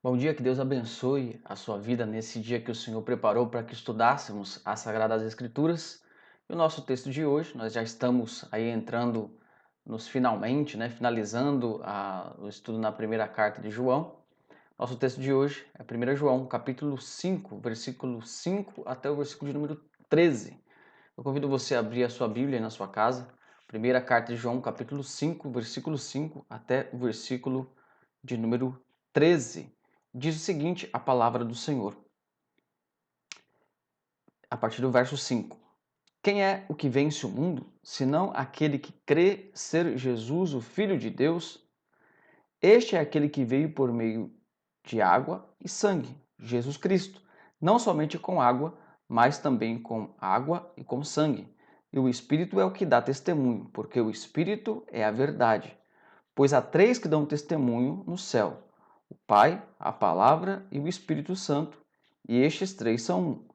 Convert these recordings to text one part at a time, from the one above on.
Bom dia, que Deus abençoe a sua vida nesse dia que o Senhor preparou para que estudássemos as Sagradas Escrituras. E o nosso texto de hoje, nós já estamos aí entrando nos finalmente, finalizando o estudo na primeira carta de João. Nosso texto de hoje é 1 João, capítulo 5, versículo 5 até o versículo de número 13. Eu convido você a abrir a sua Bíblia aí na sua casa. Primeira carta de João, capítulo 5, versículo 5 até o versículo de número 13. Diz o seguinte, a palavra do Senhor, a partir do verso 5. Quem é o que vence o mundo, senão aquele que crê ser Jesus, o Filho de Deus? Este é aquele que veio por meio de água e sangue, Jesus Cristo, não somente com água, mas também com água e com sangue. E o Espírito é o que dá testemunho, porque o Espírito é a verdade. Pois há três que dão testemunho no céu: o Pai, a Palavra e o Espírito Santo, e estes três são um.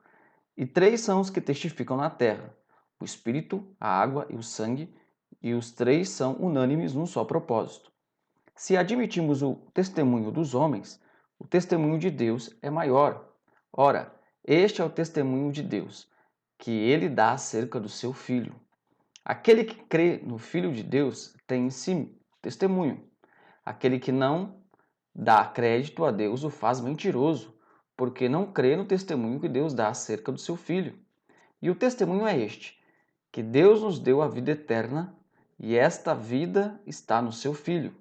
E três são os que testificam na terra: o Espírito, a água e o sangue, e os três são unânimes num só propósito. Se admitimos o testemunho dos homens, o testemunho de Deus é maior. Ora, este é o testemunho de Deus, que ele dá acerca do seu Filho. Aquele que crê no Filho de Deus tem em si testemunho. Aquele que não dá crédito a Deus o faz mentiroso, porque não crê no testemunho que Deus dá acerca do seu Filho. E o testemunho é este: que Deus nos deu a vida eterna, e esta vida está no seu Filho.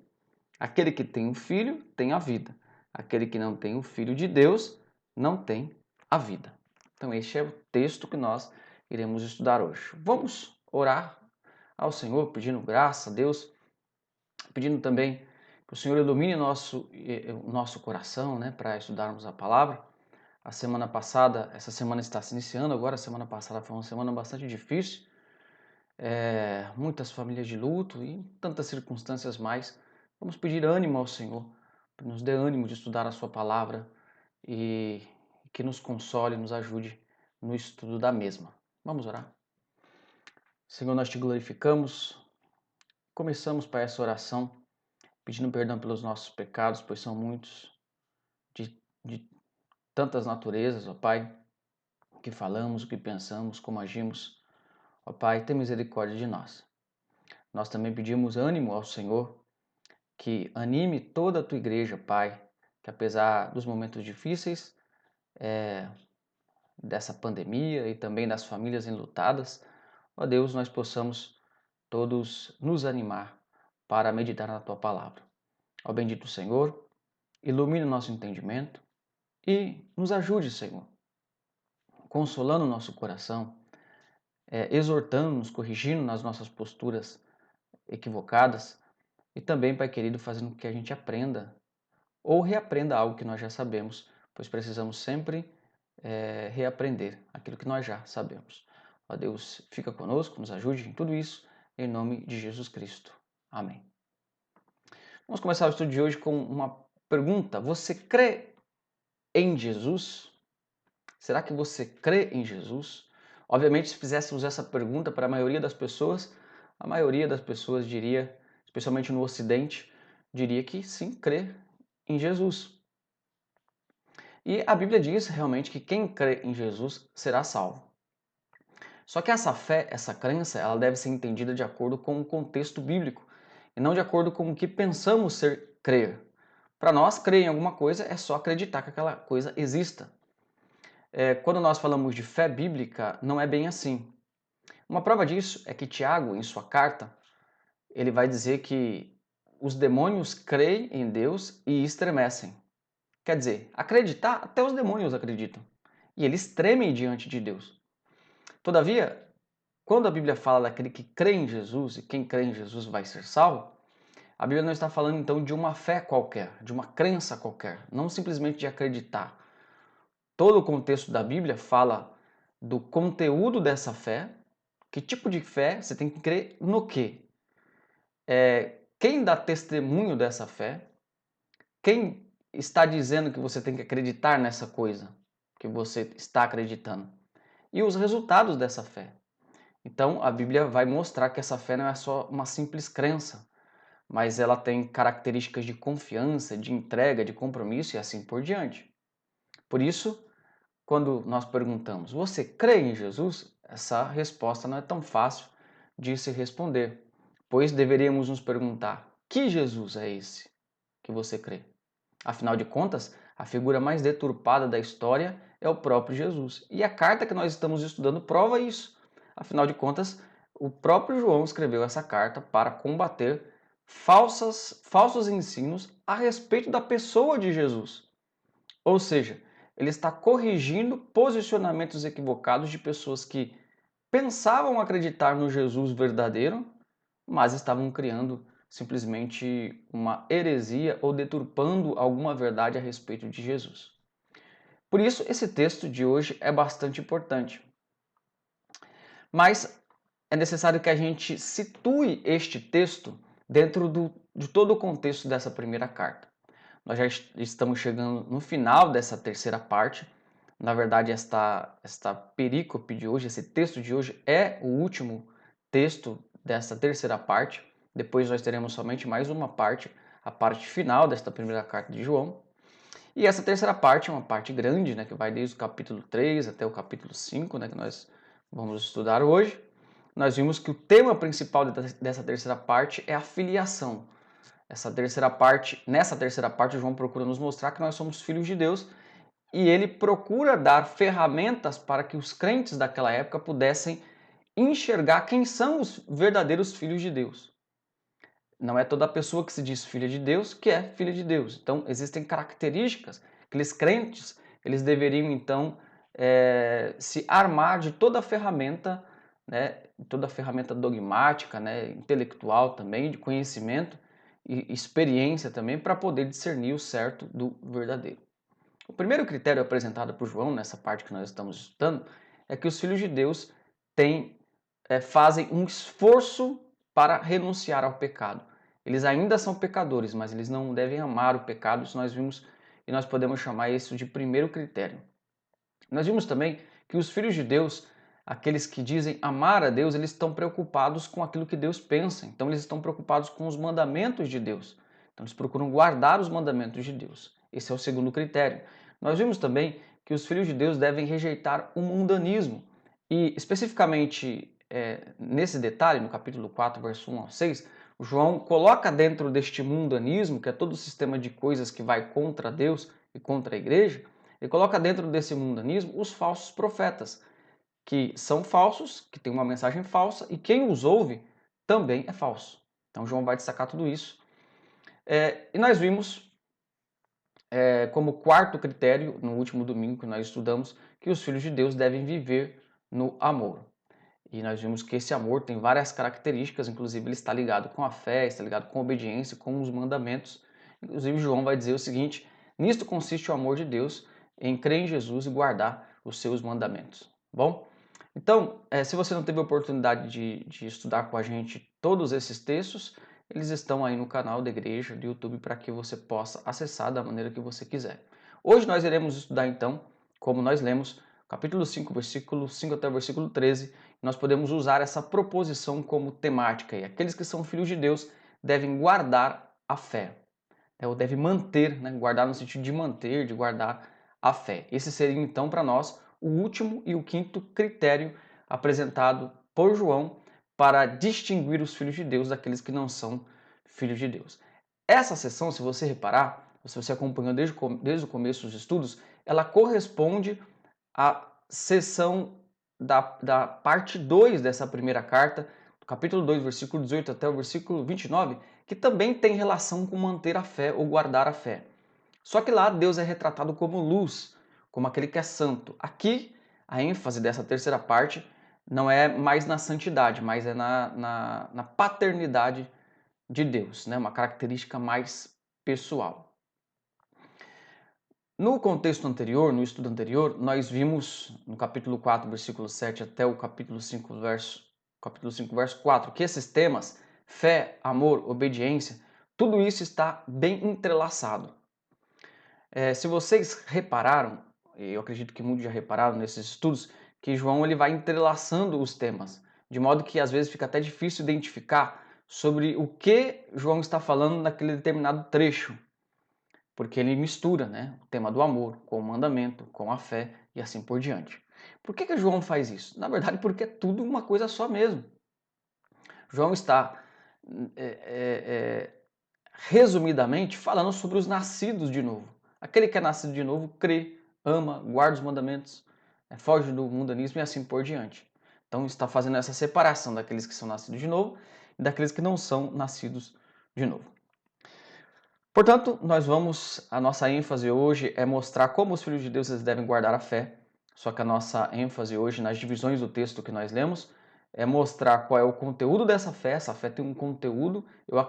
Aquele que tem o Filho tem a vida. Aquele que não tem o Filho de Deus não tem a vida. Então, este é o texto que nós iremos estudar hoje. Vamos orar ao Senhor, pedindo graça a Deus, pedindo também que o Senhor ilumine o nosso coração, para estudarmos a palavra. A semana passada, essa semana está se iniciando agora, a semana passada foi uma semana bastante difícil, muitas famílias de luto e tantas circunstâncias mais. Vamos pedir ânimo ao Senhor, para nos dê ânimo de estudar a sua palavra e que nos console, nos ajude no estudo da mesma. Vamos orar? Senhor, nós te glorificamos. Começamos para essa oração pedindo perdão pelos nossos pecados, pois são muitos, de tantas naturezas, ó Pai, o que falamos, o que pensamos, como agimos. Ó Pai, tem misericórdia de nós. Nós também pedimos ânimo ao Senhor, que anime toda a tua igreja, Pai, que apesar dos momentos difíceis, dessa pandemia e também das famílias enlutadas, ó Deus, nós possamos todos nos animar para meditar na tua palavra. Ó bendito Senhor, ilumine o nosso entendimento e nos ajude, Senhor, consolando o nosso coração, exortando-nos, corrigindo nas nossas posturas equivocadas e também, Pai querido, fazendo com que a gente aprenda ou reaprenda algo que nós já sabemos, pois precisamos sempre reaprender aquilo que nós já sabemos. Ó Deus, fica conosco, nos ajude em tudo isso, em nome de Jesus Cristo. Amém. Vamos começar o estudo de hoje com uma pergunta. Você crê em Jesus? Será que você crê em Jesus? Obviamente, se fizéssemos essa pergunta para a maioria das pessoas diria, especialmente no Ocidente, diria que sim, crê em Jesus. E a Bíblia diz realmente que quem crê em Jesus será salvo. Só que essa fé, essa crença, ela deve ser entendida de acordo com o contexto bíblico e não de acordo com o que pensamos ser crer. Para nós, crer em alguma coisa é só acreditar que aquela coisa exista. Quando nós falamos de fé bíblica, não é bem assim. Uma prova disso é que Tiago, em sua carta, ele vai dizer que os demônios creem em Deus e estremecem. Quer dizer, acreditar, até os demônios acreditam. E eles tremem diante de Deus. Todavia, quando a Bíblia fala daquele que crê em Jesus e quem crê em Jesus vai ser salvo, a Bíblia não está falando então de uma fé qualquer, de uma crença qualquer, não simplesmente de acreditar. Todo o contexto da Bíblia fala do conteúdo dessa fé, que tipo de fé você tem que crer no quê? Quem dá testemunho dessa fé, quem está dizendo que você tem que acreditar nessa coisa que você está acreditando, e os resultados dessa fé. Então, a Bíblia vai mostrar que essa fé não é só uma simples crença, mas ela tem características de confiança, de entrega, de compromisso e assim por diante. Por isso, quando nós perguntamos, você crê em Jesus? Essa resposta não é tão fácil de se responder, pois deveríamos nos perguntar, que Jesus é esse que você crê? Afinal de contas, a figura mais deturpada da história é o próprio Jesus. E a carta que nós estamos estudando prova isso. Afinal de contas, o próprio João escreveu essa carta para combater falsos ensinos a respeito da pessoa de Jesus. Ou seja, ele está corrigindo posicionamentos equivocados de pessoas que pensavam acreditar no Jesus verdadeiro, mas estavam criando simplesmente uma heresia ou deturpando alguma verdade a respeito de Jesus. Por isso, esse texto de hoje é bastante importante. Mas é necessário que a gente situe este texto dentro de todo o contexto dessa primeira carta. Nós já estamos chegando no final dessa terceira parte. Na verdade, esta perícope de hoje, esse texto de hoje, é o último texto dessa terceira parte. Depois nós teremos somente mais uma parte, a parte final desta primeira carta de João. E essa terceira parte é uma parte grande, né, que vai desde o capítulo 3 até o capítulo 5, né, que nós vamos estudar hoje. Nós vimos que o tema principal dessa terceira parte é a filiação. Nessa terceira parte, João procura nos mostrar que nós somos filhos de Deus e ele procura dar ferramentas para que os crentes daquela época pudessem enxergar quem são os verdadeiros filhos de Deus. Não é toda pessoa que se diz filha de Deus que é filha de Deus. Então, existem características. Aqueles crentes, eles deveriam, então, se armar de toda a ferramenta, né, toda a ferramenta dogmática, né, intelectual também, de conhecimento e experiência também, para poder discernir o certo do verdadeiro. O primeiro critério apresentado por João, nessa parte que nós estamos estudando, é que os filhos de Deus fazem um esforço para renunciar ao pecado. Eles ainda são pecadores, mas eles não devem amar o pecado. Isso nós vimos e nós podemos chamar isso de primeiro critério. Nós vimos também que os filhos de Deus, aqueles que dizem amar a Deus, eles estão preocupados com aquilo que Deus pensa. Então eles estão preocupados com os mandamentos de Deus. Então eles procuram guardar os mandamentos de Deus. Esse é o segundo critério. Nós vimos também que os filhos de Deus devem rejeitar o mundanismo. E especificamente nesse detalhe, no capítulo 4, verso 1 ao 6, o João coloca dentro deste mundanismo, que é todo o sistema de coisas que vai contra Deus e contra a igreja, ele coloca dentro desse mundanismo os falsos profetas, que são falsos, que têm uma mensagem falsa, e quem os ouve também é falso. Então João vai destacar tudo isso. E nós vimos, como quarto critério, no último domingo que nós estudamos, que os filhos de Deus devem viver no amor. E nós vimos que esse amor tem várias características, inclusive ele está ligado com a fé, está ligado com a obediência, com os mandamentos. Inclusive João vai dizer o seguinte: nisto consiste o amor de Deus, em crer em Jesus e guardar os seus mandamentos. Bom, então, se você não teve a oportunidade de estudar com a gente todos esses textos, eles estão aí no canal da igreja, do YouTube, para que você possa acessar da maneira que você quiser. Hoje nós iremos estudar então, como nós lemos, capítulo 5, versículo 5 até o versículo 13, nós podemos usar essa proposição como temática. E aqueles que são filhos de Deus devem guardar a fé. Ou devem manter, né? Guardar no sentido de manter, de guardar a fé. Esse seria então para nós o último e o quinto critério apresentado por João para distinguir os filhos de Deus daqueles que não são filhos de Deus. Essa sessão, se você reparar, se você acompanhou desde o começo dos estudos, ela corresponde à sessão da parte 2 dessa primeira carta, do capítulo 2, versículo 18 até o versículo 29, que também tem relação com manter a fé ou guardar a fé. Só que lá Deus é retratado como luz, como aquele que é santo. Aqui, a ênfase dessa terceira parte não é mais na santidade, mas é na paternidade de Deus, né? Uma característica mais pessoal. No contexto anterior, no estudo anterior, nós vimos no capítulo 4, versículo 7 até o capítulo 5, verso 4, que esses temas, fé, amor, obediência, tudo isso está bem entrelaçado. Se vocês repararam, e eu acredito que muitos já repararam nesses estudos, que João ele vai entrelaçando os temas, de modo que às vezes fica até difícil identificar sobre o que João está falando naquele determinado trecho, porque ele mistura, né, o tema do amor com o mandamento, com a fé e assim por diante. Por que João faz isso? Na verdade, porque é tudo uma coisa só mesmo. João está, resumidamente, falando sobre os nascidos de novo. Aquele que é nascido de novo crê, ama, guarda os mandamentos, foge do mundanismo e assim por diante. Então está fazendo essa separação daqueles que são nascidos de novo e daqueles que não são nascidos de novo. Portanto, a nossa ênfase hoje é mostrar como os filhos de Deus eles devem guardar a fé, só que a nossa ênfase hoje nas divisões do texto que nós lemos é mostrar qual é o conteúdo dessa fé. Essa fé tem um conteúdo, eu não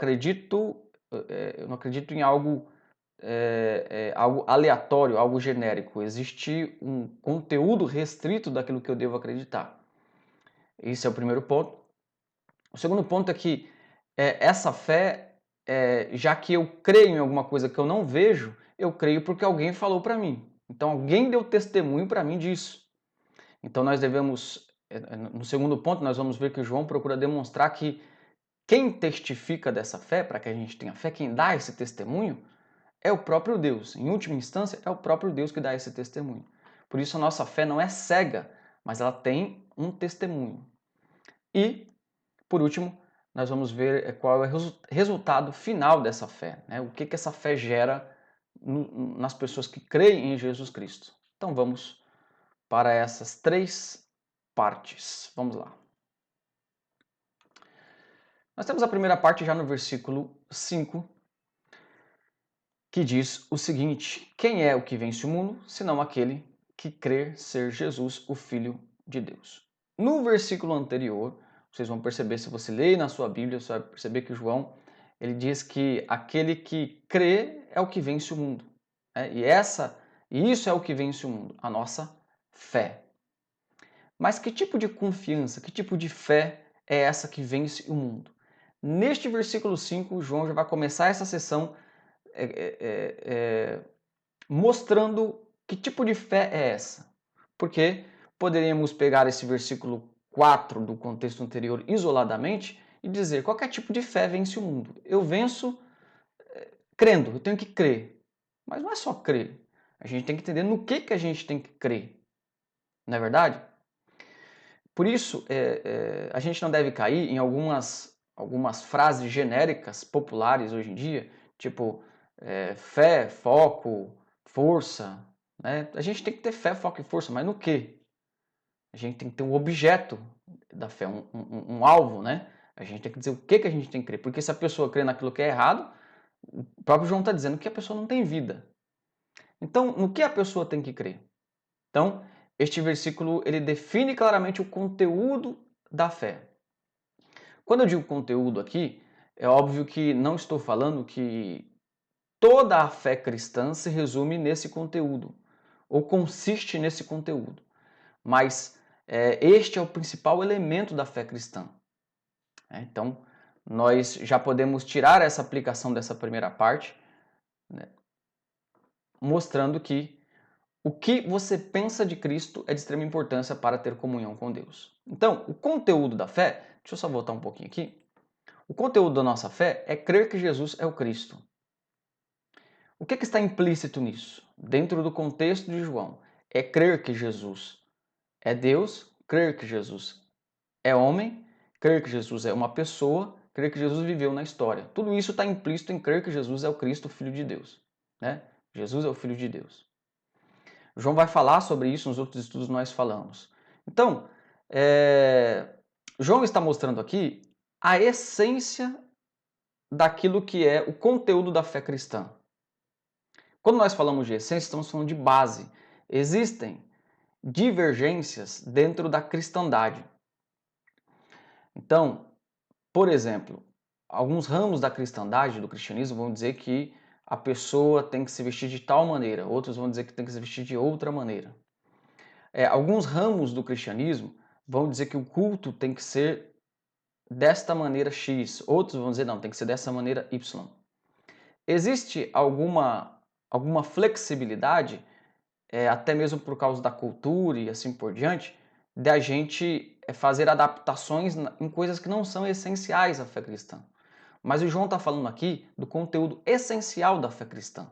acredito em algo aleatório, algo genérico. Existe um conteúdo restrito daquilo que eu devo acreditar. Esse é o primeiro ponto. O segundo ponto é que essa fé, já que eu creio em alguma coisa que eu não vejo, eu creio porque alguém falou para mim. Então alguém deu testemunho para mim disso. Então nós devemos, no segundo ponto, nós vamos ver que João procura demonstrar que quem testifica dessa fé, para que a gente tenha fé, quem dá esse testemunho, é o próprio Deus. Em última instância, é o próprio Deus que dá esse testemunho. Por isso a nossa fé não é cega, mas ela tem um testemunho. E, por último, nós vamos ver qual é o resultado final dessa fé, né? O que essa fé gera nas pessoas que creem em Jesus Cristo. Então vamos para essas três partes. Vamos lá. Nós temos a primeira parte já no versículo 5, que diz o seguinte: quem é o que vence o mundo, senão aquele que crer ser Jesus, o Filho de Deus? No versículo anterior, vocês vão perceber, se você ler na sua Bíblia, você vai perceber que João ele diz que aquele que crê é o que vence o mundo. E isso é o que vence o mundo, a nossa fé. Mas que tipo de confiança, que tipo de fé é essa que vence o mundo? Neste versículo 5, João já vai começar essa sessão mostrando que tipo de fé é essa. Porque poderíamos pegar esse versículo 4 do contexto anterior isoladamente e dizer qualquer tipo de fé vence o mundo. Eu venço crendo, eu tenho que crer. Mas não é só crer. A gente tem que entender no que a gente tem que crer. Não é verdade? Por isso, a gente não deve cair em algumas frases genéricas populares hoje em dia, tipo fé, foco, força. Né? A gente tem que ter fé, foco e força, mas no quê? A gente tem que ter um objeto da fé, um alvo, né? A gente tem que dizer o que a gente tem que crer. Porque se a pessoa crê naquilo que é errado, o próprio João está dizendo que a pessoa não tem vida. Então, no que a pessoa tem que crer? Então, este versículo ele define claramente o conteúdo da fé. Quando eu digo conteúdo aqui, é óbvio que não estou falando que toda a fé cristã se resume nesse conteúdo, ou consiste nesse conteúdo. Mas este é o principal elemento da fé cristã. Então, nós já podemos tirar essa aplicação dessa primeira parte, né, mostrando que o que você pensa de Cristo é de extrema importância para ter comunhão com Deus. Então, o conteúdo da fé, deixa eu só voltar um pouquinho aqui. O conteúdo da nossa fé é crer que Jesus é o Cristo. O que está implícito nisso? Dentro do contexto de João, é crer que Jesus é Deus, crer que Jesus é homem, crer que Jesus é uma pessoa, crer que Jesus viveu na história. Tudo isso está implícito em crer que Jesus é o Cristo, o Filho de Deus. Né? Jesus é o Filho de Deus. João vai falar sobre isso nos outros estudos nós falamos. Então, João está mostrando aqui a essência daquilo que é o conteúdo da fé cristã. Quando nós falamos de essência, estamos falando de base. Existem divergências dentro da cristandade. Então, por exemplo, alguns ramos da cristandade, do cristianismo, vão dizer que a pessoa tem que se vestir de tal maneira, outros vão dizer que tem que se vestir de outra maneira. Alguns ramos do cristianismo vão dizer que o culto tem que ser desta maneira X, outros vão dizer não, tem que ser dessa maneira Y. Existe alguma flexibilidade, até mesmo por causa da cultura e assim por diante, de a gente fazer adaptações em coisas que não são essenciais à fé cristã. Mas o João está falando aqui do conteúdo essencial da fé cristã.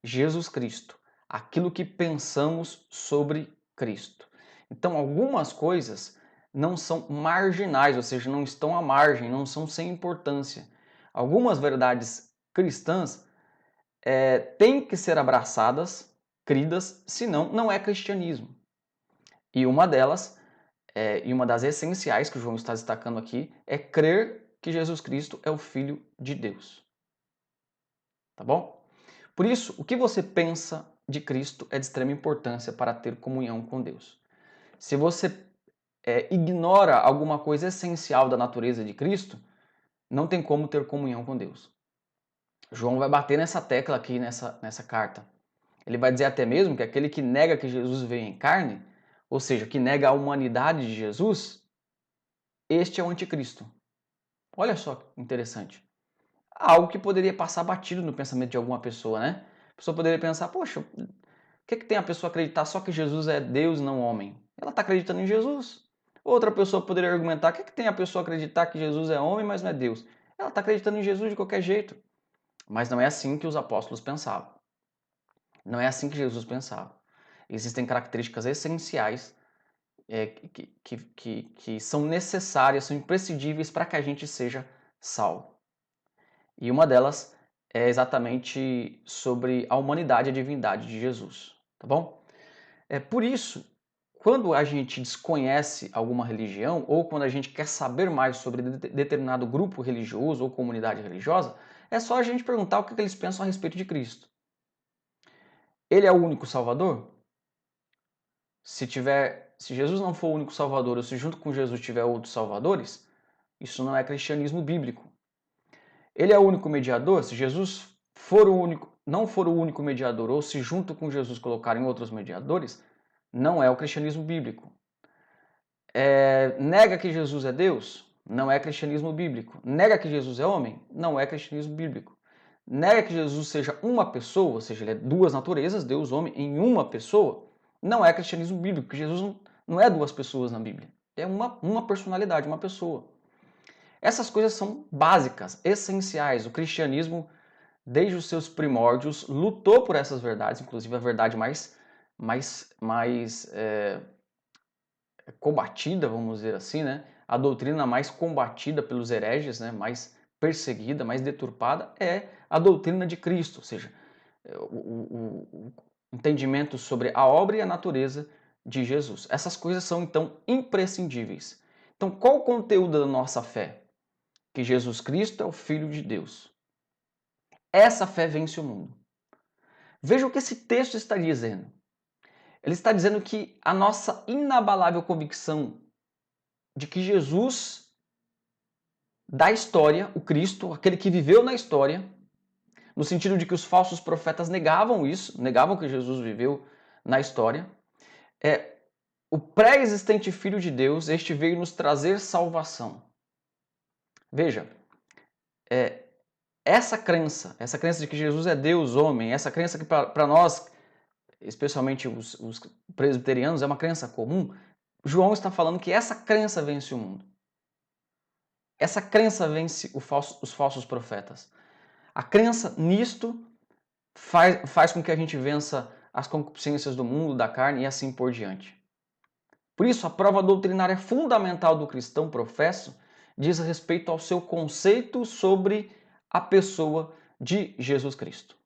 Jesus Cristo, aquilo que pensamos sobre Cristo. Então, algumas coisas não são marginais, ou seja, não estão à margem, não são sem importância. Algumas verdades cristãs têm que ser abraçadas, cridas, senão não é cristianismo. E uma delas, e uma das essenciais que o João está destacando aqui, é crer que Jesus Cristo é o Filho de Deus. Tá bom? Por isso, o que você pensa de Cristo é de extrema importância para ter comunhão com Deus. Se você ignora alguma coisa essencial da natureza de Cristo, não tem como ter comunhão com Deus. João vai bater nessa tecla aqui nessa carta. Ele vai dizer até mesmo que aquele que nega que Jesus veio em carne, ou seja, que nega a humanidade de Jesus, este é o anticristo. Olha só que interessante. Algo que poderia passar batido no pensamento de alguma pessoa, né? A pessoa poderia pensar, poxa, o que tem a pessoa acreditar só que Jesus é Deus e não homem? Ela está acreditando em Jesus. Outra pessoa poderia argumentar, o que tem a pessoa acreditar que Jesus é homem, mas não é Deus? Ela está acreditando em Jesus de qualquer jeito. Mas não é assim que os apóstolos pensavam. Não é assim que Jesus pensava. Existem características essenciais que são necessárias, são imprescindíveis para que a gente seja salvo. E uma delas é exatamente sobre a humanidade e a divindade de Jesus, tá bom? Por isso, quando a gente desconhece alguma religião ou quando a gente quer saber mais sobre determinado grupo religioso ou comunidade religiosa, é só a gente perguntar o que eles pensam a respeito de Cristo. Ele é o único Salvador? Se Jesus não for o único Salvador ou se junto com Jesus tiver outros salvadores, isso não é cristianismo bíblico. Ele é o único mediador? Se Jesus não for o único mediador, ou se junto com Jesus colocarem outros mediadores, não é o cristianismo bíblico. Nega que Jesus é Deus? Não é cristianismo bíblico. Nega que Jesus é homem? Não é cristianismo bíblico. Nega que Jesus seja uma pessoa, ou seja, ele é duas naturezas, Deus e homem, em uma pessoa? Não é cristianismo bíblico, porque Jesus não é duas pessoas na Bíblia. É uma personalidade, uma pessoa. Essas coisas são básicas, essenciais. O cristianismo, desde os seus primórdios, lutou por essas verdades, inclusive a verdade mais combatida, vamos dizer assim, né? A doutrina mais combatida pelos hereges, né? Mais perseguida, mais deturpada, é a doutrina de Cristo, ou seja, o entendimento sobre a obra e a natureza de Jesus. Essas coisas são, então, imprescindíveis. Então, qual o conteúdo da nossa fé? Que Jesus Cristo é o Filho de Deus. Essa fé vence o mundo. Veja o que esse texto está dizendo. Ele está dizendo que a nossa inabalável convicção de que Jesus da história, o Cristo, aquele que viveu na história, no sentido de que os falsos profetas negavam isso, negavam que Jesus viveu na história, o pré-existente Filho de Deus, este veio nos trazer salvação. Veja, essa crença de que Jesus é Deus, homem, essa crença que para nós, especialmente os presbiterianos, é uma crença comum, João está falando que essa crença vence o mundo. Essa crença vence os falsos profetas. A crença nisto faz com que a gente vença as concupiscências do mundo, da carne e assim por diante. Por isso, a prova doutrinária fundamental do cristão professo diz respeito ao seu conceito sobre a pessoa de Jesus Cristo.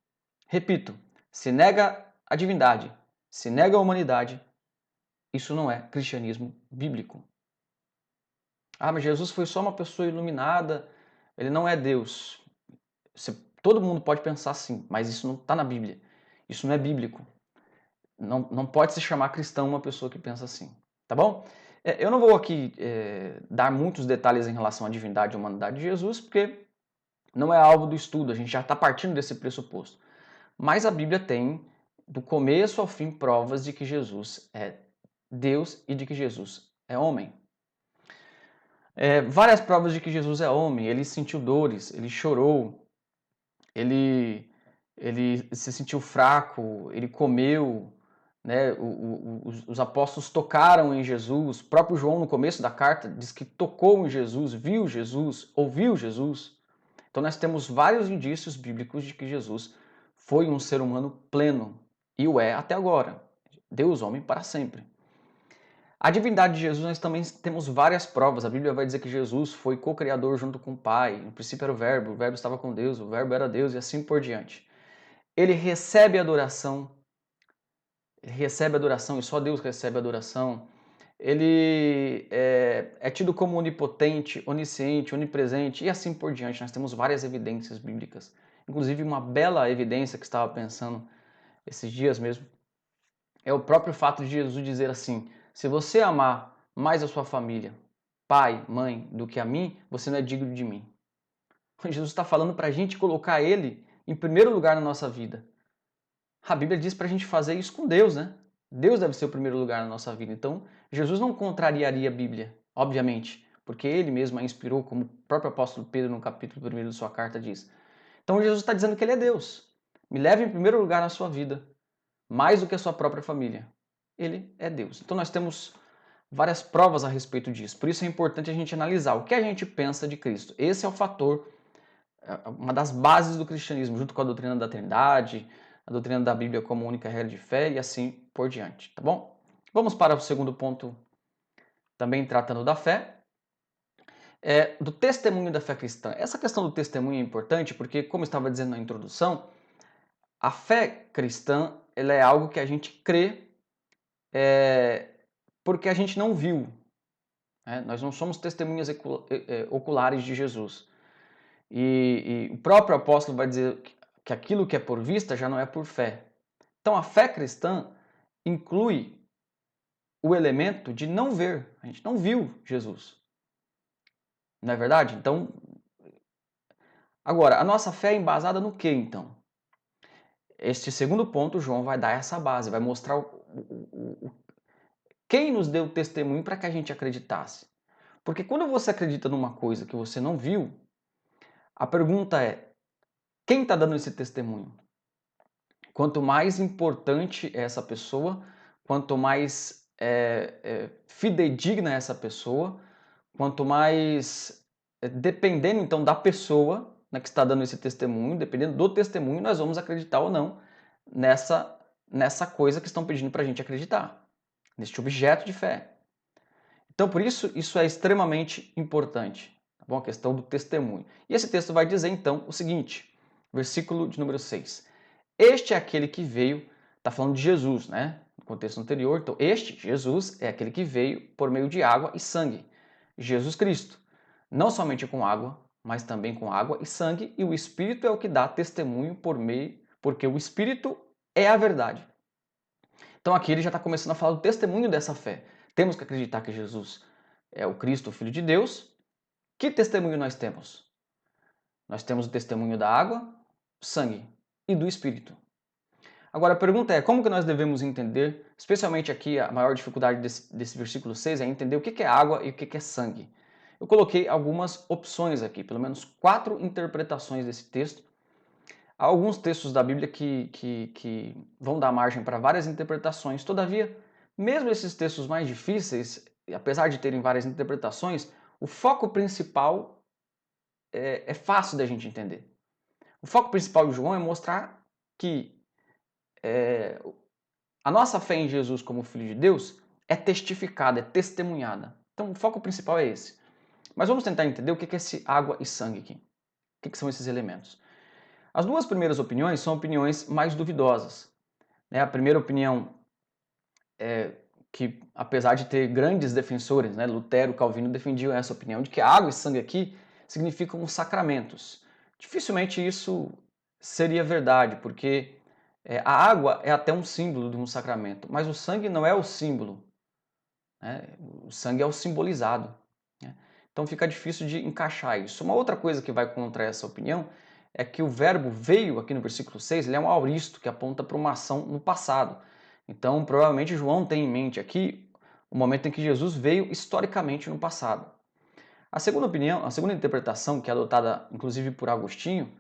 Repito, se nega a divindade, se nega a humanidade, isso não é cristianismo bíblico. Ah, mas Jesus foi só uma pessoa iluminada, ele não é Deus. Todo mundo pode pensar assim, mas isso não está na Bíblia. Isso não é bíblico. Não pode se chamar cristão uma pessoa que pensa assim. Tá bom? Eu não vou aqui dar muitos detalhes em relação à divindade e humanidade de Jesus, porque não é alvo do estudo, a gente já está partindo desse pressuposto. Mas a Bíblia tem, do começo ao fim, provas de que Jesus é Deus e de que Jesus é homem. Várias provas de que Jesus é homem. Ele sentiu dores, ele chorou, ele se sentiu fraco, ele comeu, né? Os apóstolos tocaram em Jesus. O próprio João, no começo da carta, diz que tocou em Jesus, viu Jesus, ouviu Jesus. Então nós temos vários indícios bíblicos de que Jesus foi um ser humano pleno e o é até agora. Deus, homem para sempre. A divindade de Jesus nós também temos várias provas. A Bíblia vai dizer que Jesus foi co-criador junto com o Pai. No princípio era o Verbo estava com Deus, o Verbo era Deus e assim por diante. Ele recebe adoração e só Deus recebe adoração. Ele é tido como onipotente, onisciente, onipresente e assim por diante. Nós temos várias evidências bíblicas. Inclusive uma bela evidência que estava pensando esses dias mesmo é o próprio fato de Jesus dizer assim: se você amar mais a sua família, pai, mãe, do que a mim, você não é digno de mim. Jesus está falando para a gente colocar Ele em primeiro lugar na nossa vida. A Bíblia diz para a gente fazer isso com Deus, né? Deus deve ser o primeiro lugar na nossa vida. Então, Jesus não contrariaria a Bíblia, obviamente, porque Ele mesmo a inspirou, como o próprio apóstolo Pedro, no capítulo 1 de sua carta, diz. Então, Jesus está dizendo que Ele é Deus. Me leve em primeiro lugar na sua vida, mais do que a sua própria família. Ele é Deus. Então, nós temos várias provas a respeito disso. Por isso é importante a gente analisar o que a gente pensa de Cristo. Esse é o fator, uma das bases do cristianismo, junto com a doutrina da Trindade, a doutrina da Bíblia como única regra de fé e assim por diante, tá bom? Vamos para o segundo ponto, também tratando da fé, do testemunho da fé cristã. Essa questão do testemunho é importante porque, como eu estava dizendo na introdução, a fé cristã ela é algo que a gente crê porque a gente não viu. Né? Nós não somos testemunhas oculares de Jesus. E o próprio apóstolo vai dizer que aquilo que é por vista já não é por fé. Então a fé cristã inclui o elemento de não ver. A gente não viu Jesus. Não é verdade? Então, agora, a nossa fé é embasada no que então? Este segundo ponto, João vai dar essa base, vai mostrar quem nos deu testemunho para que a gente acreditasse. Porque quando você acredita numa coisa que você não viu, a pergunta é: quem está dando esse testemunho? Quanto mais importante é essa pessoa, quanto mais fidedigna é essa pessoa, quanto mais dependendo então da pessoa, né, que está dando esse testemunho, dependendo do testemunho, nós vamos acreditar ou não nessa coisa que estão pedindo para a gente acreditar, neste objeto de fé. Então, por isso, isso é extremamente importante, tá bom? A questão do testemunho. E esse texto vai dizer, então, o seguinte, versículo de número 6. Este é aquele que veio, está falando de Jesus, né? No contexto anterior, então, este, Jesus, é aquele que veio por meio de água e sangue. Jesus Cristo. Não somente com água, mas também com água e sangue, e o Espírito é o que dá testemunho por meio, porque o Espírito é a verdade. Então aqui ele já está começando a falar do testemunho dessa fé. Temos que acreditar que Jesus é o Cristo, o Filho de Deus. Que testemunho nós temos? Nós temos o testemunho da água, sangue e do Espírito. Agora a pergunta é, como que nós devemos entender, especialmente aqui a maior dificuldade desse versículo 6 é entender o que é água e o que é sangue. Eu coloquei algumas opções aqui, pelo menos 4 interpretações desse texto. Há alguns textos da Bíblia que vão dar margem para várias interpretações, todavia, mesmo esses textos mais difíceis, apesar de terem várias interpretações, o foco principal é fácil da gente entender. O foco principal de João é mostrar que a nossa fé em Jesus como Filho de Deus é testificada, é testemunhada. Então o foco principal é esse. Mas vamos tentar entender o que é esse água e sangue aqui. O que são esses elementos? As duas primeiras opiniões são opiniões mais duvidosas. A primeira opinião é que, apesar de ter grandes defensores, Lutero e Calvino defendiam essa opinião, de que água e sangue aqui significam sacramentos. Dificilmente isso seria verdade, porque a água é até um símbolo de um sacramento, mas o sangue não é o símbolo. O sangue é o simbolizado. Então fica difícil de encaixar isso. Uma outra coisa que vai contra essa opinião é que o verbo veio, aqui no versículo 6, ele é um aoristo, que aponta para uma ação no passado. Então, provavelmente, João tem em mente aqui o momento em que Jesus veio historicamente no passado. A segunda opinião, a segunda interpretação, que é adotada inclusive por Agostinho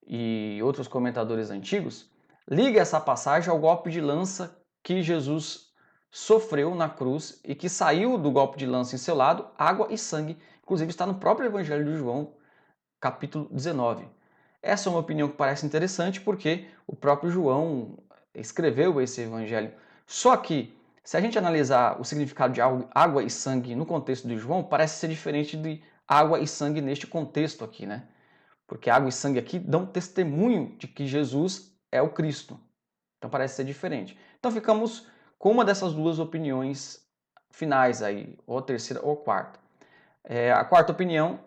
e outros comentadores antigos, liga essa passagem ao golpe de lança que Jesus sofreu na cruz e que saiu do golpe de lança em seu lado água e sangue. Inclusive está no próprio Evangelho de João, capítulo 19. Essa é uma opinião que parece interessante porque o próprio João escreveu esse evangelho. Só que, se a gente analisar o significado de água e sangue no contexto de João, parece ser diferente de água e sangue neste contexto aqui, né? Porque água e sangue aqui dão testemunho de que Jesus é o Cristo. Então parece ser diferente. Então ficamos com uma dessas duas opiniões finais aí, ou a terceira ou a quarta. A quarta opinião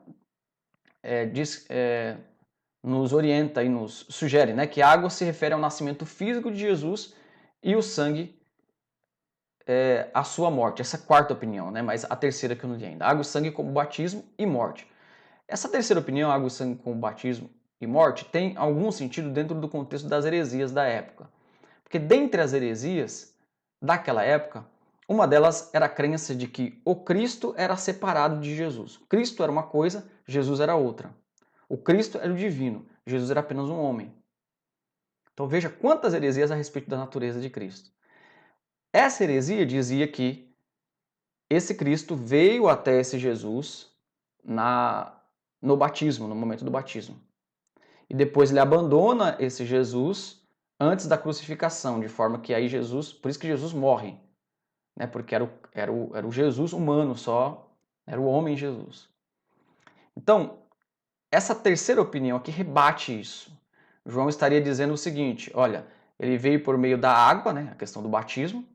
nos orienta e nos sugere, né, que a água se refere ao nascimento físico de Jesus e o sangue à sua morte. Essa é a quarta opinião, né, mas a terceira que eu não li ainda. Água e sangue como batismo e morte. Essa terceira opinião, água e sangue como batismo e morte, tem algum sentido dentro do contexto das heresias da época. Porque dentre as heresias daquela época, uma delas era a crença de que o Cristo era separado de Jesus. Cristo era uma coisa, Jesus era outra. O Cristo era o divino, Jesus era apenas um homem. Então veja quantas heresias a respeito da natureza de Cristo. Essa heresia dizia que esse Cristo veio até esse Jesus no batismo, no momento do batismo. E depois ele abandona esse Jesus antes da crucificação, de forma que aí Jesus, por isso que Jesus morre, né? Porque era o Jesus humano só, era o homem Jesus. Então, essa terceira opinião aqui rebate isso. João estaria dizendo o seguinte, olha, ele veio por meio da água, né, a questão do batismo,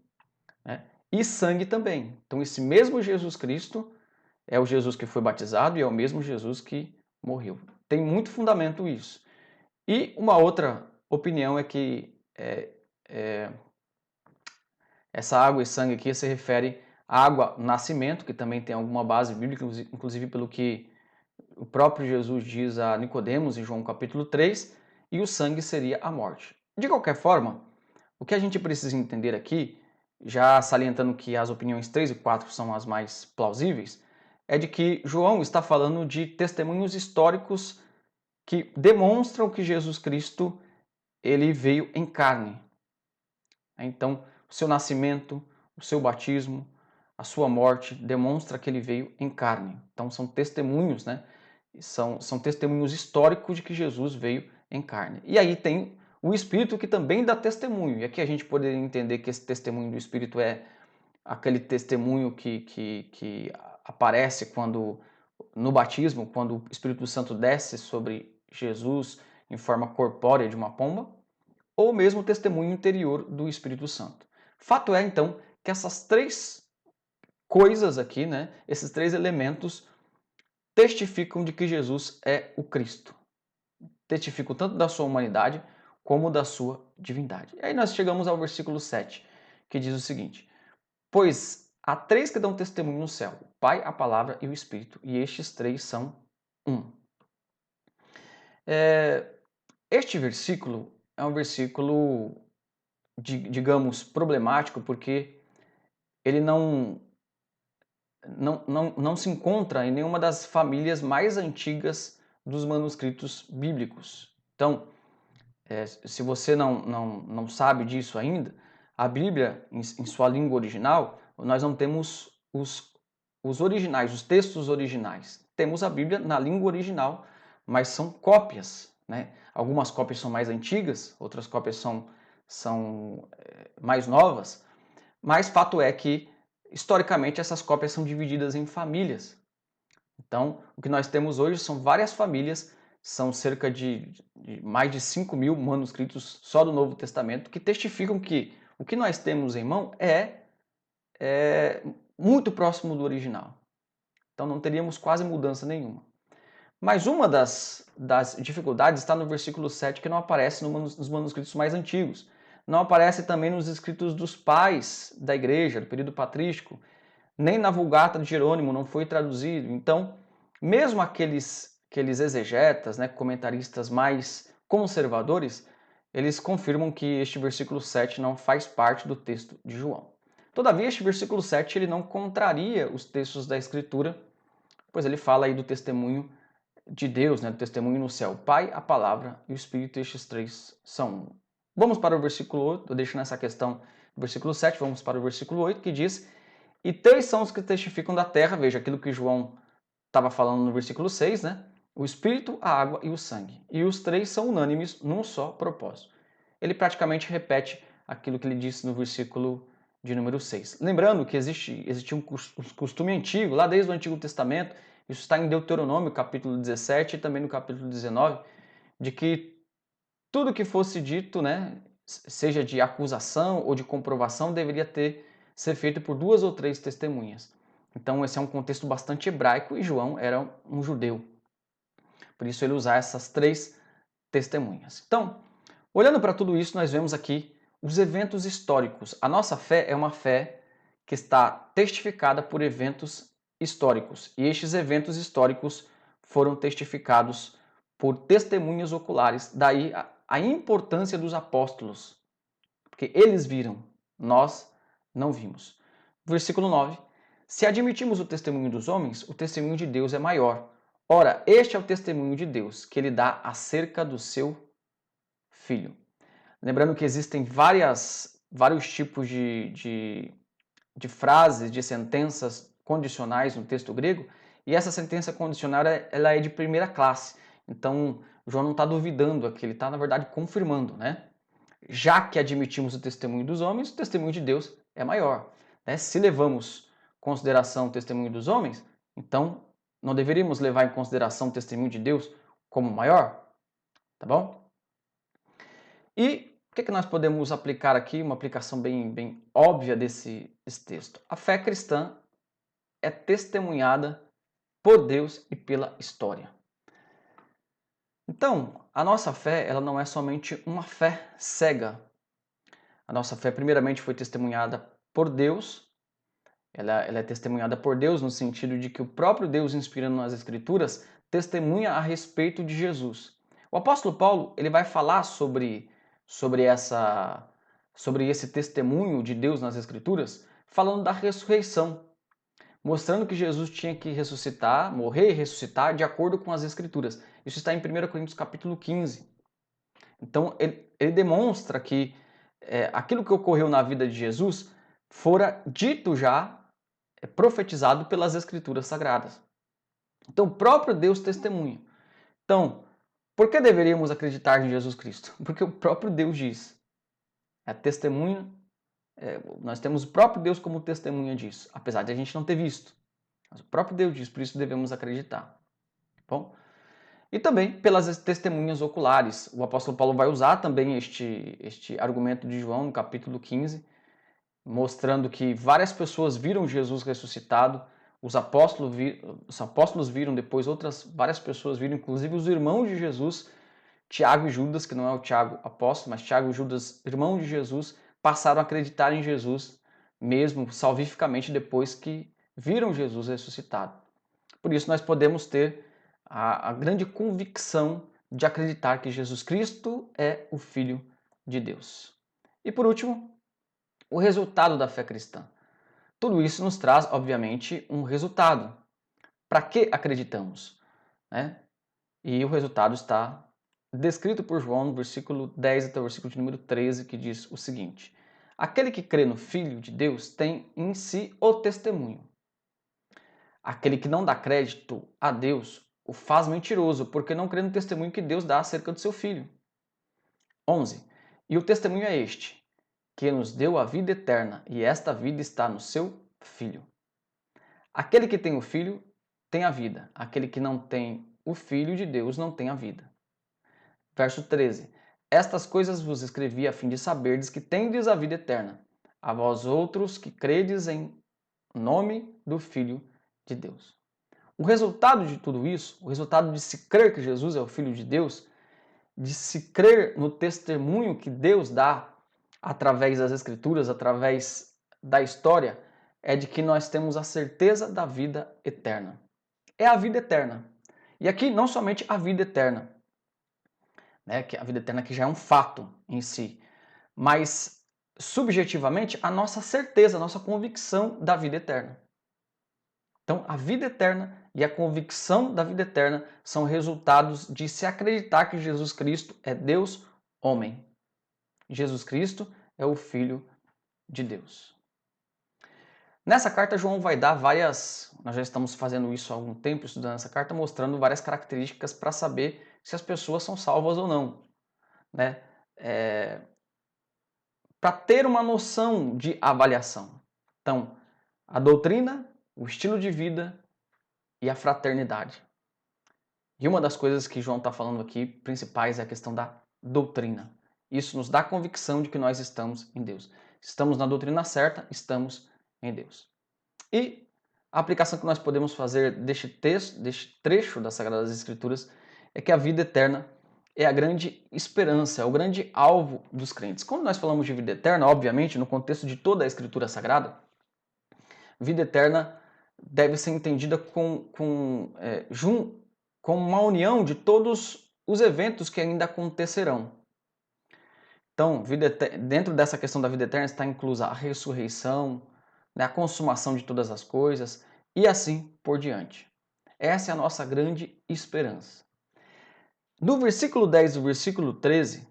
né, e sangue também. Então esse mesmo Jesus Cristo é o Jesus que foi batizado e é o mesmo Jesus que morreu. Tem muito fundamento isso. E uma outra opinião é que essa água e sangue aqui se refere à água nascimento, que também tem alguma base bíblica, inclusive pelo que o próprio Jesus diz a Nicodemos em João capítulo 3, e o sangue seria a morte. De qualquer forma, o que a gente precisa entender aqui, já salientando que as opiniões 3 e 4 são as mais plausíveis, é de que João está falando de testemunhos históricos que demonstram que Jesus Cristo ele veio em carne. Então, o seu nascimento, o seu batismo, a sua morte demonstra que ele veio em carne. Então são testemunhos, né? São testemunhos históricos de que Jesus veio em carne. E aí tem o Espírito que também dá testemunho. E aqui a gente poderia entender que esse testemunho do Espírito é aquele testemunho que aparece quando no batismo, quando o Espírito Santo desce sobre Jesus em forma corpórea de uma pomba, ou mesmo o testemunho interior do Espírito Santo. Fato é, então, que essas três coisas aqui, né, esses três elementos, testificam de que Jesus é o Cristo. Testificam tanto da sua humanidade como da sua divindade. E aí nós chegamos ao versículo 7, que diz o seguinte: Pois há três que dão testemunho no céu, o Pai, a Palavra e o Espírito, e estes três são um. Este versículo é um versículo, digamos, problemático, porque ele não se encontra em nenhuma das famílias mais antigas dos manuscritos bíblicos. Então, se você não sabe disso ainda, a Bíblia, em sua língua original, nós não temos os originais, os textos originais. Temos a Bíblia na língua original, mas são cópias, né? Algumas cópias são mais antigas, outras cópias são mais novas, mas fato é que, historicamente, essas cópias são divididas em famílias. Então, o que nós temos hoje são várias famílias, são cerca de mais de 5.000 manuscritos só do Novo Testamento, que testificam que o que nós temos em mão é muito próximo do original. Então, não teríamos quase mudança nenhuma. Mas uma das dificuldades está no versículo 7, que não aparece nos manuscritos mais antigos. Não aparece também nos escritos dos pais da igreja, do período patrístico, nem na Vulgata de Jerônimo não foi traduzido. Então, mesmo aqueles exegetas, né, comentaristas mais conservadores, eles confirmam que este versículo 7 não faz parte do texto de João. Todavia, este versículo 7 ele não contraria os textos da Escritura, pois ele fala aí do testemunho de Deus, né, do testemunho no céu. O Pai, a Palavra e o Espírito, estes três são um. Vamos para o versículo 8, eu deixo nessa questão do versículo 7, vamos para o versículo 8, que diz: E três são os que testificam da terra, veja aquilo que João estava falando no versículo 6, né? O Espírito, a água e o sangue. E os três são unânimes num só propósito. Ele praticamente repete aquilo que ele disse no versículo de número 6. Lembrando que existia um costume antigo, lá desde o Antigo Testamento, isso está em Deuteronômio, capítulo 17 e também no capítulo 19, de que tudo que fosse dito, né, seja de acusação ou de comprovação, deveria ser feito por duas ou três testemunhas. Então esse é um contexto bastante hebraico e João era um judeu. Por isso ele usar essas três testemunhas. Então, olhando para tudo isso, nós vemos aqui os eventos históricos. A nossa fé é uma fé que está testificada por eventos históricos. E estes eventos históricos foram testificados por testemunhas oculares. Daí a importância dos apóstolos, porque eles viram, nós não vimos. Versículo 9. Se admitimos o testemunho dos homens, o testemunho de Deus é maior. Ora, este é o testemunho de Deus, que ele dá acerca do seu Filho. Lembrando que existem vários tipos de frases, de sentenças condicionais no texto grego, e essa sentença condicional ela é de primeira classe. Então, João não está duvidando aqui, ele está, na verdade, confirmando, né? Já que admitimos o testemunho dos homens, o testemunho de Deus é maior. Né? Se levamos em consideração o testemunho dos homens, então não deveríamos levar em consideração o testemunho de Deus como maior? Tá bom? E o que nós podemos aplicar aqui? Uma aplicação bem óbvia desse texto. A fé cristã é testemunhada por Deus e pela história. Então, a nossa fé ela não é somente uma fé cega. A nossa fé, primeiramente, foi testemunhada por Deus. Ela é testemunhada por Deus no sentido de que o próprio Deus, inspirando nas Escrituras, testemunha a respeito de Jesus. O apóstolo Paulo ele vai falar sobre esse testemunho de Deus nas Escrituras, falando da ressurreição, mostrando que Jesus tinha que ressuscitar, morrer e ressuscitar de acordo com as Escrituras. Isso está em 1 Coríntios capítulo 15. Então, ele demonstra que aquilo que ocorreu na vida de Jesus fora dito já, profetizado pelas Escrituras Sagradas. Então, o próprio Deus testemunha. Então, por que deveríamos acreditar em Jesus Cristo? Porque o próprio Deus diz. A testemunha, nós temos o próprio Deus como testemunha disso, apesar de a gente não ter visto. Mas o próprio Deus diz, por isso devemos acreditar. Bom? E também pelas testemunhas oculares. O apóstolo Paulo vai usar também este argumento de João no capítulo 15, mostrando que várias pessoas viram Jesus ressuscitado, os apóstolos viram, depois várias pessoas viram, inclusive os irmãos de Jesus, Tiago e Judas, que não é o Tiago apóstolo, mas Tiago e Judas, irmão de Jesus, passaram a acreditar em Jesus, mesmo salvificamente depois que viram Jesus ressuscitado. Por isso nós podemos ter a grande convicção de acreditar que Jesus Cristo é o Filho de Deus. E por último, o resultado da fé cristã. Tudo isso nos traz, obviamente, um resultado. Para que acreditamos? Né? E o resultado está descrito por João no versículo 10 até o versículo de número 13, que diz o seguinte: Aquele que crê no Filho de Deus tem em si o testemunho. Aquele que não dá crédito a Deus o faz mentiroso, porque não crê no testemunho que Deus dá acerca do seu Filho. 11. E o testemunho é este, que nos deu a vida eterna, e esta vida está no seu Filho. Aquele que tem o Filho tem a vida, aquele que não tem o Filho de Deus não tem a vida. Verso 13. Estas coisas vos escrevi a fim de saberdes que tendes a vida eterna, a vós outros que credes em nome do Filho de Deus. O resultado de tudo isso, o resultado de se crer que Jesus é o Filho de Deus, de se crer no testemunho que Deus dá através das Escrituras, através da história, é de que nós temos a certeza da vida eterna. É a vida eterna. E aqui não somente a vida eterna, né, que a vida eterna que já é um fato em si, mas subjetivamente a nossa certeza, a nossa convicção da vida eterna. Então, a vida eterna e a convicção da vida eterna são resultados de se acreditar que Jesus Cristo é Deus homem. Jesus Cristo é o Filho de Deus. Nessa carta, João vai dar nós já estamos fazendo isso há algum tempo, estudando essa carta, mostrando várias características para saber se as pessoas são salvas ou não, né? Para ter uma noção de avaliação. Então, a doutrina, o estilo de vida e a fraternidade. E uma das coisas que João está falando aqui, principais, é a questão da doutrina. Isso nos dá a convicção de que nós estamos em Deus. Estamos na doutrina certa, estamos em Deus. E a aplicação que nós podemos fazer deste trecho das Sagradas Escrituras é que a vida eterna é a grande esperança, é o grande alvo dos crentes. Quando nós falamos de vida eterna, obviamente, no contexto de toda a Escritura Sagrada, vida eterna deve ser entendida com uma união de todos os eventos que ainda acontecerão. Então, dentro dessa questão da vida eterna está inclusa a ressurreição, né, a consumação de todas as coisas e assim por diante. Essa é a nossa grande esperança. Do versículo 10 ao versículo 13,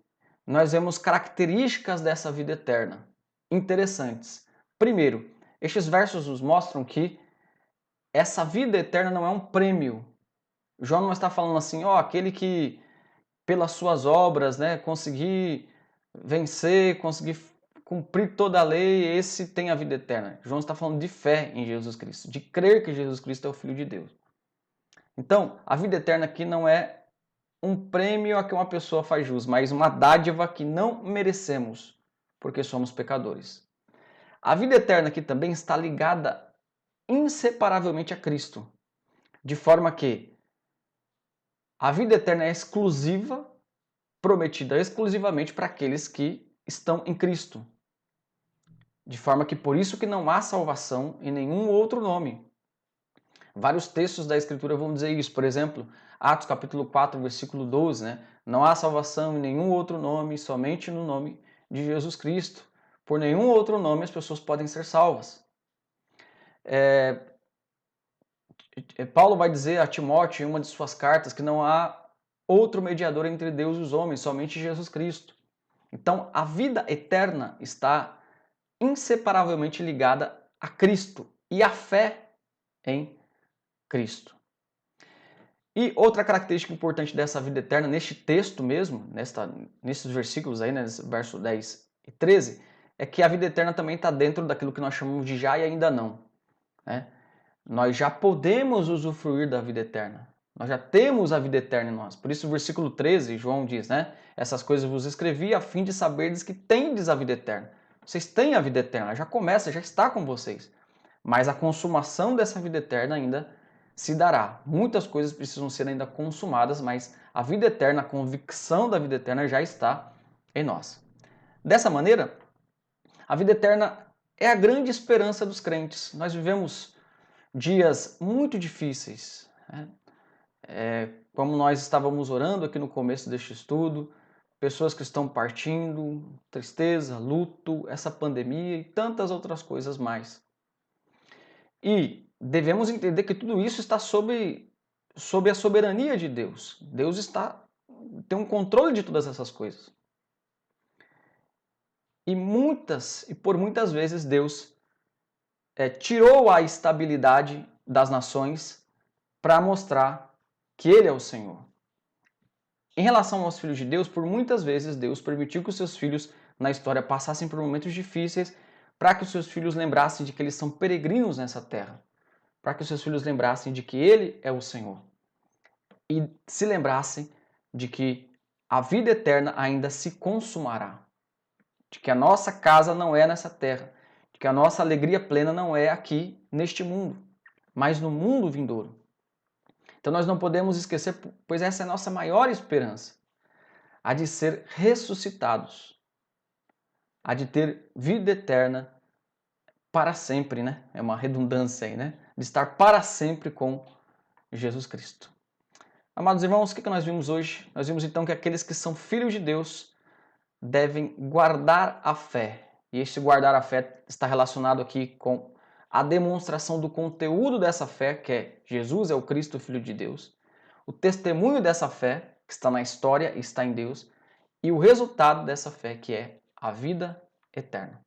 nós vemos características dessa vida eterna interessantes. Primeiro, estes versos nos mostram que essa vida eterna não é um prêmio. João não está falando assim, aquele que pelas suas obras, né, conseguir vencer, conseguir cumprir toda a lei, esse tem a vida eterna. João está falando de fé em Jesus Cristo, de crer que Jesus Cristo é o Filho de Deus. Então, a vida eterna aqui não é um prêmio a que uma pessoa faz jus, mas uma dádiva que não merecemos, porque somos pecadores. A vida eterna aqui também está ligada inseparavelmente a Cristo, de forma que a vida eterna é exclusiva, prometida exclusivamente para aqueles que estão em Cristo. De forma que por isso que não há salvação em nenhum outro nome. Vários textos da Escritura vão dizer isso. Por exemplo, Atos capítulo 4, versículo 12, né? Não há salvação em nenhum outro nome, somente no nome de Jesus Cristo. Por nenhum outro nome as pessoas podem ser salvas. Paulo vai dizer a Timóteo em uma de suas cartas que não há outro mediador entre Deus e os homens, somente Jesus Cristo. Então, a vida eterna está inseparavelmente ligada a Cristo e à fé em Cristo. E outra característica importante dessa vida eterna, neste texto mesmo, nesses versículos aí, né, verso 10 e 13, é que a vida eterna também está dentro daquilo que nós chamamos de já e ainda não. Né? Nós já podemos usufruir da vida eterna. Nós já temos a vida eterna em nós. Por isso o versículo 13, João diz, né? Essas coisas vos escrevi a fim de saberdes que tendes a vida eterna. Vocês têm a vida eterna, já começa, já está com vocês. Mas a consumação dessa vida eterna ainda se dará. Muitas coisas precisam ser ainda consumadas, mas a vida eterna, a convicção da vida eterna já está em nós. Dessa maneira, a vida eterna é a grande esperança dos crentes. Nós vivemos dias muito difíceis, né? Como nós estávamos orando aqui no começo deste estudo, pessoas que estão partindo, tristeza, luto, essa pandemia e tantas outras coisas mais. E devemos entender que tudo isso está sob a soberania de Deus. Deus tem um controle de todas essas coisas. E por muitas vezes Deus tirou a estabilidade das nações para mostrar que Ele é o Senhor. Em relação aos filhos de Deus, por muitas vezes Deus permitiu que os seus filhos na história passassem por momentos difíceis para que os seus filhos lembrassem de que eles são peregrinos nessa terra, para que os seus filhos lembrassem de que Ele é o Senhor e se lembrassem de que a vida eterna ainda se consumará, de que a nossa casa não é nessa terra, de que a nossa alegria plena não é aqui neste mundo, mas no mundo vindouro. Então nós não podemos esquecer, pois essa é a nossa maior esperança, a de ser ressuscitados, a de ter vida eterna para sempre, né? É uma redundância aí, né? De estar para sempre com Jesus Cristo. Amados irmãos, o que nós vimos hoje? Nós vimos então que aqueles que são filhos de Deus devem guardar a fé. E este guardar a fé está relacionado aqui com a demonstração do conteúdo dessa fé, que é Jesus é o Cristo, Filho de Deus, o testemunho dessa fé, que está na história e está em Deus, e o resultado dessa fé, que é a vida eterna.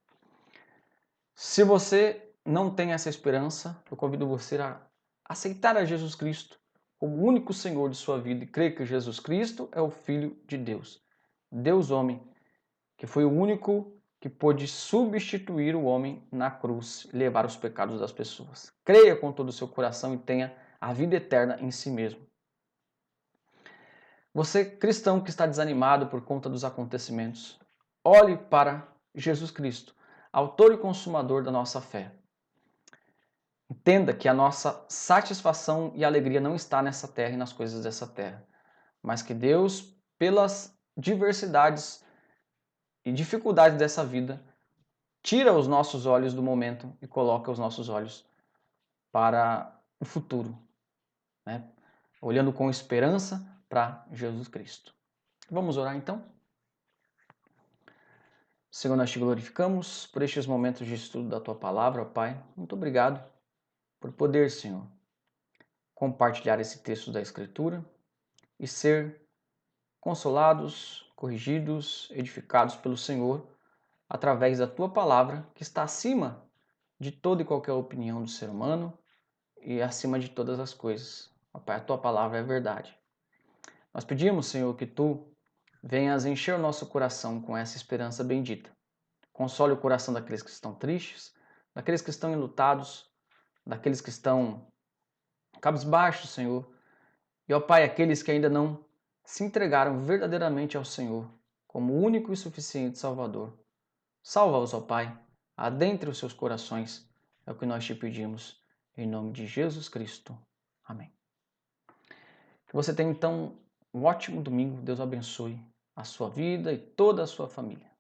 Se você não tem essa esperança, eu convido você a aceitar a Jesus Cristo como o único Senhor de sua vida e crer que Jesus Cristo é o Filho de Deus, Deus homem, que foi o único que pôde substituir o homem na cruz e levar os pecados das pessoas. Creia com todo o seu coração e tenha a vida eterna em si mesmo. Você, cristão que está desanimado por conta dos acontecimentos, olhe para Jesus Cristo, autor e consumador da nossa fé. Entenda que a nossa satisfação e alegria não está nessa terra e nas coisas dessa terra, mas que Deus, pelas diversidades e dificuldades dessa vida, tira os nossos olhos do momento e coloca os nossos olhos para o futuro, né? Olhando com esperança para Jesus Cristo. Vamos orar então? Senhor, nós te glorificamos por estes momentos de estudo da tua palavra, ó Pai. Muito obrigado por poder, Senhor, compartilhar esse texto da Escritura e ser consolados, corrigidos, edificados pelo Senhor através da tua palavra, que está acima de toda e qualquer opinião do ser humano e acima de todas as coisas. Ó Pai, a tua palavra é verdade. Nós pedimos, Senhor, que tu venhas encher o nosso coração com essa esperança bendita. Console o coração daqueles que estão tristes, daqueles que estão enlutados, daqueles que estão cabisbaixos, Senhor. E, ó Pai, aqueles que ainda não se entregaram verdadeiramente ao Senhor como único e suficiente Salvador. Salva-os, ó Pai, adentre os seus corações. É o que nós te pedimos, em nome de Jesus Cristo. Amém. Que você tenha, então, um ótimo domingo. Deus abençoe a sua vida e toda a sua família.